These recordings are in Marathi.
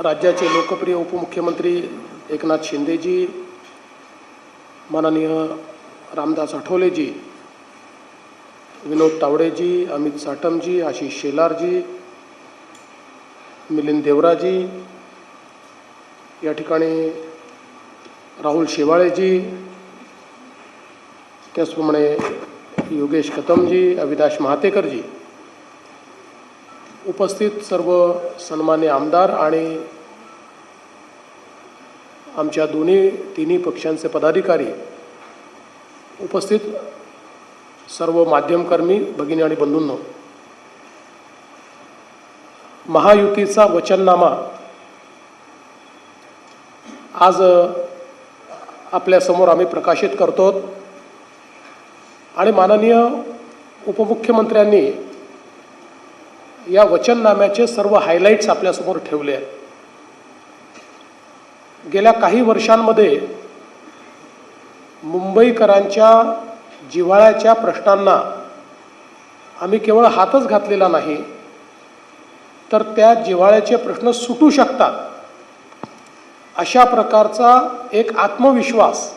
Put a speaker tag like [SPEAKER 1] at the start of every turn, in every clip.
[SPEAKER 1] राज्याचे लोकप्रिय उपमुख्यमंत्री एकनाथ शिंदेजी, माननीय रामदास आठवलेजी, विनोद तावडेजी, अमित साटमजी, आशिष शेलारजी, मिलिंद देवराजी, या ठिकाणी राहुल शेवाळेजी, त्याचप्रमाणे योगेश कदमजी, अविनाश महातेकरजी, उपस्थित सर्व सन्मान्य आमदार आणि आमच्या तिन्ही पक्षांचे पदाधिकारी, उपस्थित सर्व माध्यमकर्मी भगिनी आणि बंधूंनो, महायुतीचा वचननामा आज आपल्या समोर आम्ही प्रकाशित करतो आणि माननीय उपमुख्यमंत्र्यांनी या वचननाम्याचे सर्व हायलाइट्स आपल्यासमोर ठेवले आहेत. गेल्या काही वर्षांमध्ये मुंबईकरांच्या जिव्हाळ्याच्या प्रश्नांना आम्ही केवळ हातच घातलेला नाही, तर त्या जिव्हाळ्याचे प्रश्न सुटू शकतात अशा प्रकारचा एक आत्मविश्वास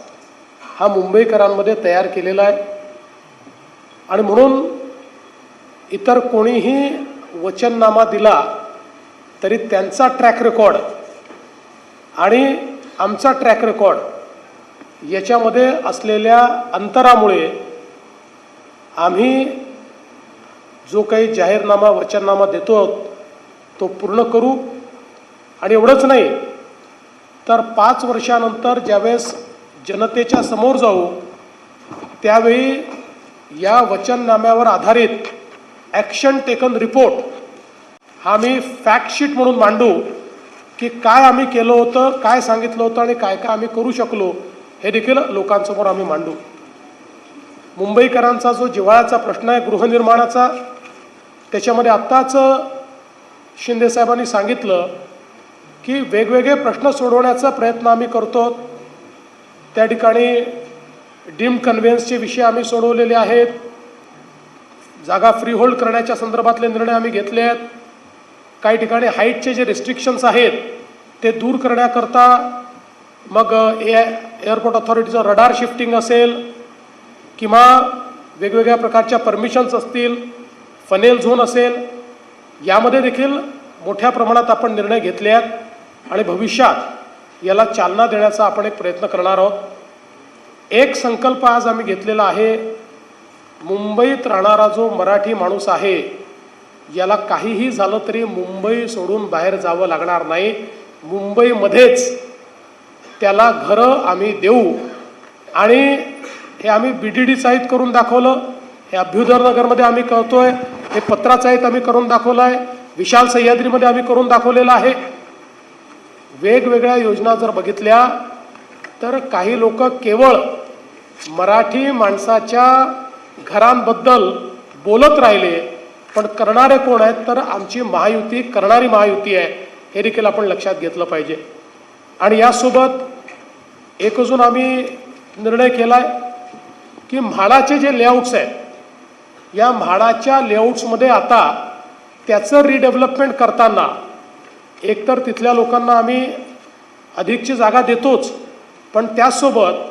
[SPEAKER 1] हा मुंबईकरांमध्ये तयार केलेला आहे. आणि म्हणून इतर कोणीही वचननामा दिला तरी त्यांचा ट्रॅक रेकॉर्ड आणि आमचा ट्रॅक रेकॉर्ड याच्यामध्ये असलेल्या अंतरामुळे आम्ही जो काही जाहीरनामा वचननामा देतो तो पूर्ण करू. आणि एवढंच नाही तर 5 वर्षानंतर ज्यावेळेस जनतेच्या समोर जाऊ त्यावेळी या वचननाम्यावर आधारित ॲक्शन टेकन रिपोर्ट हा मी फॅक्ट शीट म्हणून मांडू की काय आम्ही केलं होतं, काय सांगितलं होतं आणि काय काय आम्ही करू शकलो हे देखील लोकांसमोर आम्ही मांडू. मुंबईकरांचा जो जिव्हाळ्याचा प्रश्न आहे गृहनिर्माणाचा, त्याच्यामध्ये आत्ताच शिंदेसाहेबांनी सांगितलं की वेगवेगळे प्रश्न सोडवण्याचा प्रयत्न आम्ही करतो. त्या ठिकाणी डीम्ड कन्व्हेन्सचे विषय आम्ही सोडवलेले आहेत, जागा फ्री होल्ड करण्याच्या संदर्भातले निर्णय आम्ही घेतले आहेत, काही ठिकाणी हाईटचे जे रिस्ट्रिक्शन्स आहेत ते दूर करण्याकरता मग एअरपोर्ट अथॉरिटीचं रडार शिफ्टिंग असेल किंवा वेगवेगळ्या प्रकारच्या परमिशन्स असतील, फनेल झोन असेल, यामध्ये देखील मोठ्या प्रमाणात आपण निर्णय घेतले आहेत आणि भविष्यात याला चालना देण्याचा आपण एक प्रयत्न करणार आहोत. एक संकल्प आज आम्ही घेतलेला आहे, मुंबईत राहणारा जो मराठी माणूस आहे याला काहीही झालं तरी मुंबई सोडून बाहेर जावं लागणार नाही. मुंबईमध्येच त्याला घरं आम्ही देऊ आणि हे आम्ही BDD साहित करून दाखवलं, हे अभ्युदयनगरमध्ये आम्ही करतोय, हे पत्रासाहित आम्ही करून दाखवलं आहे, विशाल सह्याद्रीमध्ये आम्ही करून दाखवलेलं आहे. वेगवेगळ्या योजना जर बघितल्या तर काही लोक केवळ मराठी माणसाच्या घरांबद्दल बोलत राहिले, पण करणारे कोण आहेत तर आमची महायुती करणारी महायुती आहे, हे देखील आपण लक्षात घेतलं पाहिजे. आणि यासोबत एक अजून आम्ही निर्णय केला आहे की म्हाडाचे जे लेआउट्स आहेत, या म्हाडाच्या लेआउट्समध्ये आता त्याचं रिडेव्हलपमेंट करताना एकतर तिथल्या लोकांना आम्ही अधिकची जागा देतोच, पण त्याचसोबत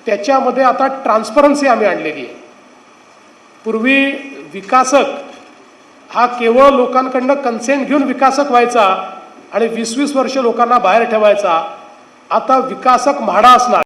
[SPEAKER 1] त्याच्यामध्ये आता ट्रान्सपरन्सी आम्ही आणलेली आहे. पूर्वी विकासक हा केवळ लोकांकडनं कन्सेंट घेऊन विकासक व्हायचा आणि 20-20 वर्ष लोकांना बाहेर ठेवायचा. आता विकासक म्हाडा असणार.